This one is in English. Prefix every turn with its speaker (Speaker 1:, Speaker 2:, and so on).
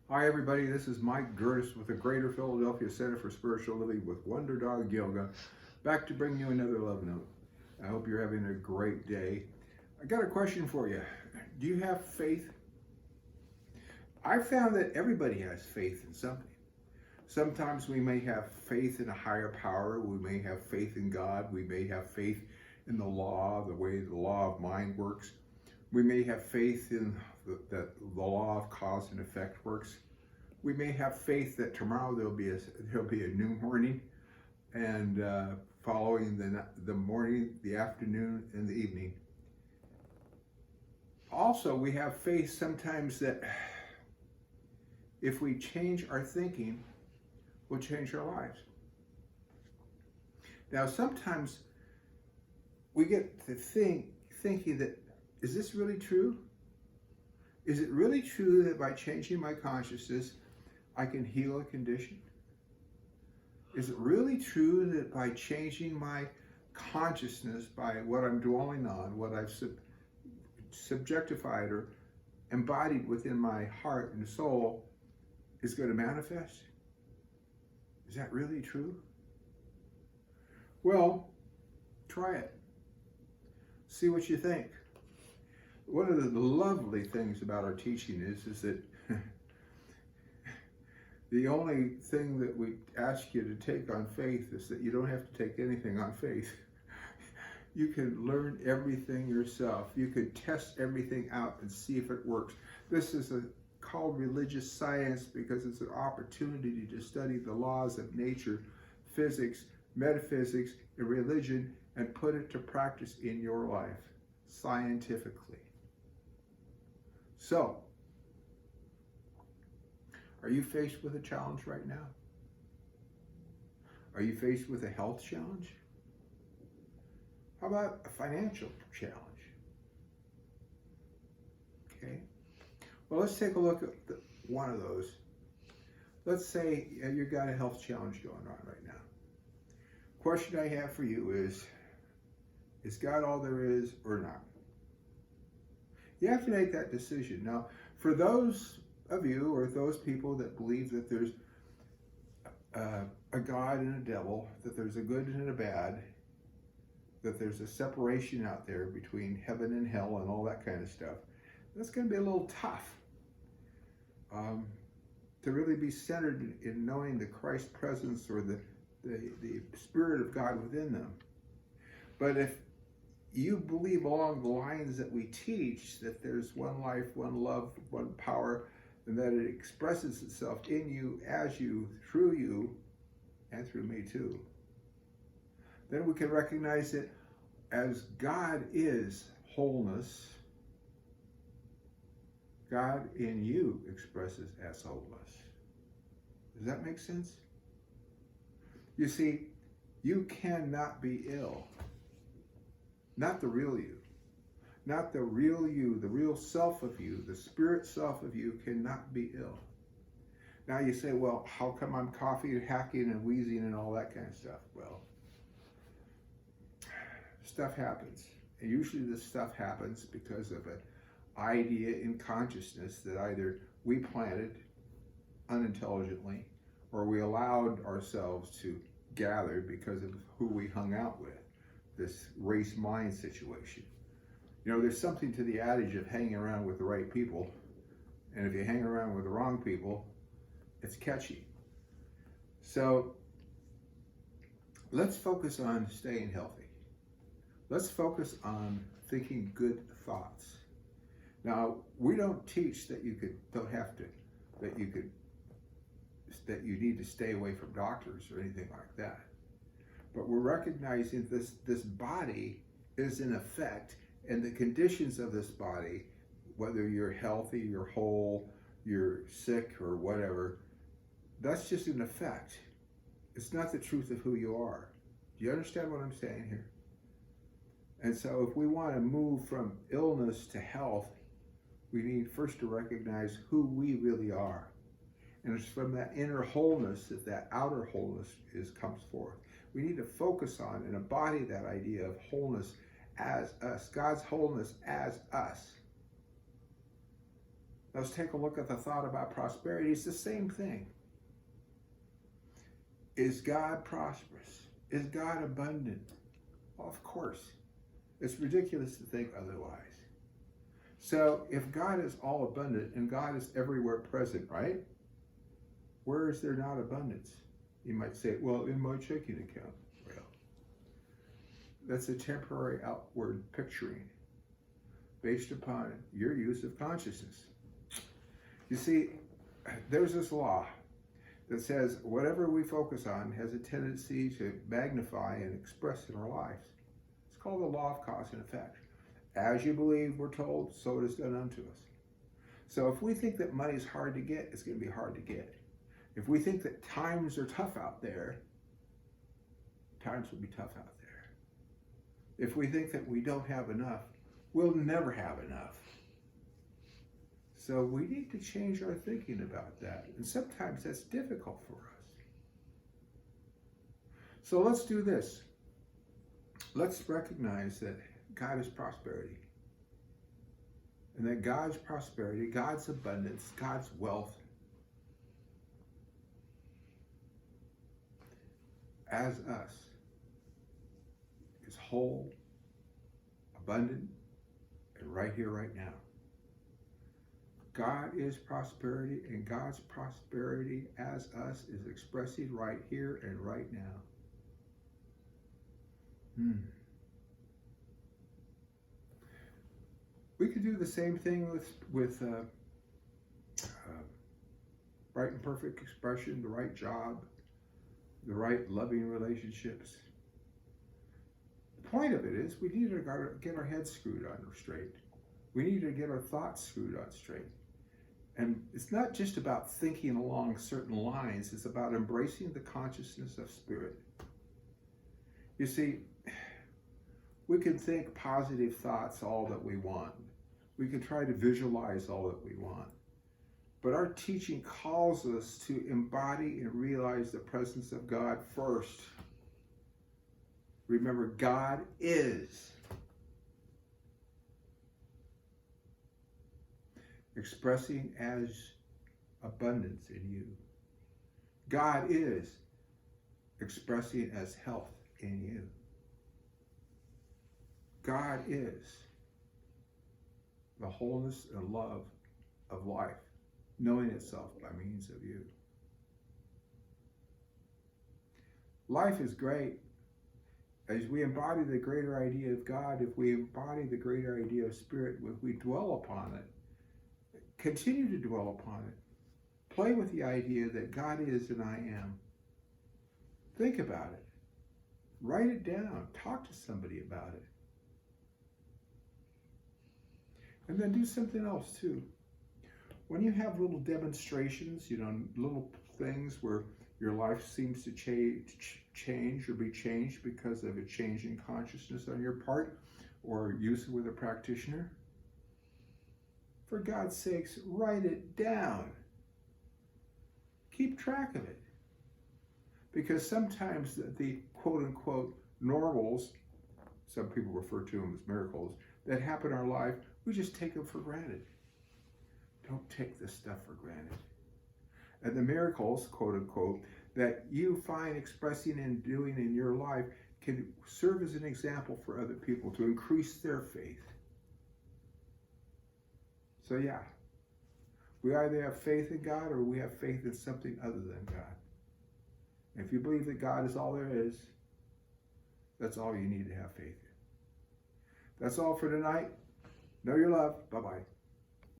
Speaker 1: Hi everybody, this is Mike Gerdes with the Greater Philadelphia Center for Spiritual Living with Wonder Dog Yoga, back to bring you another love note. I hope you're having a great day. I got a question for you. Do you have faith? I found that everybody has faith in something. Sometimes we may have faith in a higher power, we may have faith in God, we may have faith in the law, the way the law of mind works. We may have faith in that the law of cause and effect works. We may have faith that tomorrow there'll be a new morning, and following the morning, the afternoon, and the evening. Also, we have faith sometimes that if we change our thinking, we'll change our lives. Now, sometimes we get to thinking that, is this really true? Is it really true that by changing my consciousness, I can heal a condition? Is it really true that by changing my consciousness, by what I'm dwelling on, what I've subjectified or embodied within my heart and soul, is going to manifest? Is that really true? Well, try it. See what you think. One of the lovely things about our teaching is that the only thing that we ask you to take on faith is that you don't have to take anything on faith. You can learn everything yourself. You can test everything out and see if it works. This is called religious science because it's an opportunity to study the laws of nature, physics, metaphysics, and religion, and put it to practice in your life scientifically. So, are you faced with a challenge right now? Are you faced with a health challenge? How about a financial challenge? Okay. Well, let's take a look at one of those. Let's say you've got a health challenge going on right now. Question I have for you is God all there is or not? You have to make that decision. Now, for those of you or those people that believe that there's a God and a devil, that there's a good and a bad, that there's a separation out there between heaven and hell and all that kind of stuff, that's going to be a little tough to really be centered in knowing the Christ presence or the Spirit of God within them. But if you believe along the lines that we teach, that there's one life, one love, one power, and that it expresses itself in you, as you, and through me too, then we can recognize it as God is wholeness. God in you expresses as wholeness. Does that make sense? You see, you cannot be ill. Not the real you. Not the real you, the real self of you, the spirit self of you cannot be ill. Now you say, well, how come I'm coughing and hacking and wheezing and all that kind of stuff? Well, stuff happens. And usually this stuff happens because of an idea in consciousness that either we planted unintelligently or we allowed ourselves to gather because of who we hung out with. This race mind situation. You know, there's something to the adage of hanging around with the right people, and if you hang around with the wrong people, it's catchy. So let's focus on staying healthy. Let's focus on thinking good thoughts. Now, we don't teach that you need to stay away from doctors or anything like that. But we're recognizing this body is in effect, and the conditions of this body, whether you're healthy, you're whole, you're sick, or whatever, that's just an effect. It's not the truth of who you are. Do you understand what I'm saying here? And so if we want to move from illness to health, we need first to recognize who we really are. And it's from that inner wholeness that outer wholeness comes forth. We need to focus on and embody that idea of wholeness as us, God's wholeness as us. Let's take a look at the thought about prosperity. It's the same thing. Is God prosperous? Is God abundant? Well, of course. It's ridiculous to think otherwise. So if God is all abundant and God is everywhere present, right? Where is there not abundance? You might say, well, in my checking account. Well, that's a temporary outward picturing based upon your use of consciousness. You see, there's this law that says whatever we focus on has a tendency to magnify and express in our lives. It's called the law of cause and effect. As you believe, we're told, so it is done unto us. So if we think that money is hard to get, it's going to be hard to get. If we think that times are tough out there, times will be tough out there. If we think that we don't have enough, we'll never have enough. So we need to change our thinking about that. And sometimes that's difficult for us. So let's do this. Let's recognize that God is prosperity. And that God's prosperity, God's abundance, God's wealth, as us, is whole, abundant, and right here, right now. God is prosperity, and God's prosperity as us is expressing right here and right now. We could do the same thing with right and perfect expression, the right job, the right loving relationships. The point of it is we need to get our heads screwed on straight. We need to get our thoughts screwed on straight. And it's not just about thinking along certain lines, it's about embracing the consciousness of spirit. You see, we can think positive thoughts all that we want. We can try to visualize all that we want. But our teaching calls us to embody and realize the presence of God first. Remember, God is expressing as abundance in you. God is expressing as health in you. God is the wholeness and love of life, knowing itself by means of you. Life is great. As we embody the greater idea of God, if we embody the greater idea of spirit, if we dwell upon it, continue to dwell upon it. Play with the idea that God is and I am. Think about it. Write it down. Talk to somebody about it. And then do something else too. When you have little demonstrations, little things where your life seems to change or be changed because of a change in consciousness on your part or use with a practitioner, for God's sakes, write it down. Keep track of it. Because sometimes the quote-unquote normals, some people refer to them as miracles, that happen in our life, we just take them for granted. Don't take this stuff for granted. And the miracles, quote-unquote, that you find expressing and doing in your life can serve as an example for other people to increase their faith. So yeah, we either have faith in God or we have faith in something other than God. And if you believe that God is all there is, that's all you need to have faith in. That's all for tonight. Know your love. Bye-bye.